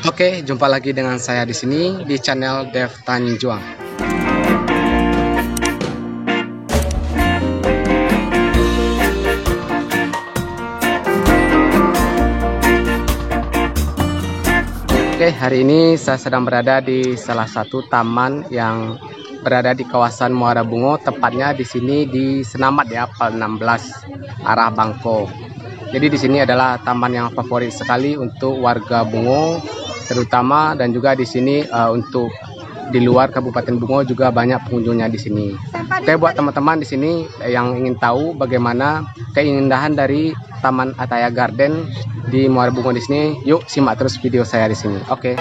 Oke, jumpa lagi dengan saya di sini di channel Dev Tanjuang. Oke, hari ini saya sedang berada di salah satu taman yang berada di kawasan Muara Bungo, tepatnya di sini di Senamat ya, Pal 16 arah Bangko. Jadi di sini adalah taman yang favorit sekali untuk warga Bungo terutama, dan juga di sini untuk di luar Kabupaten Bungo juga banyak pengunjungnya di sini. Oke, buat teman-teman di sini yang ingin tahu bagaimana keindahan dari Taman Ataya Garden di Muara Bungo di sini, yuk simak terus video saya di sini. Oke.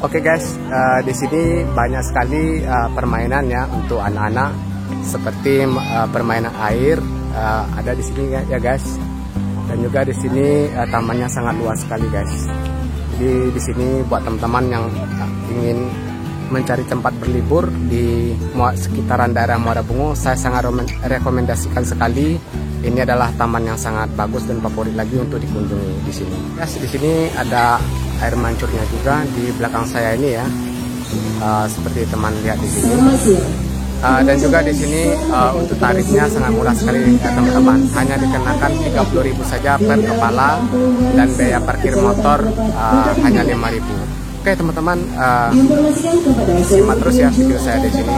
Oke guys, di sini banyak sekali permainan ya untuk anak-anak, seperti permainan air ada di sini ya guys, dan juga di sini tamannya sangat luas sekali guys. Jadi di sini buat teman-teman yang ingin mencari tempat berlibur di sekitaran daerah Muara Bungo, saya sangat rekomendasikan sekali. Ini adalah taman yang sangat bagus dan favorit lagi untuk dikunjungi di sini. Guys, di sini ada air mancurnya juga di belakang saya ini ya. Seperti teman lihat di sini. Dan juga di sini untuk tarifnya sangat murah sekali ya teman-teman, hanya dikenakan 30.000 saja per kepala dan biaya parkir motor hanya 5.000. Oke teman-teman, simak terus ya video saya di sini.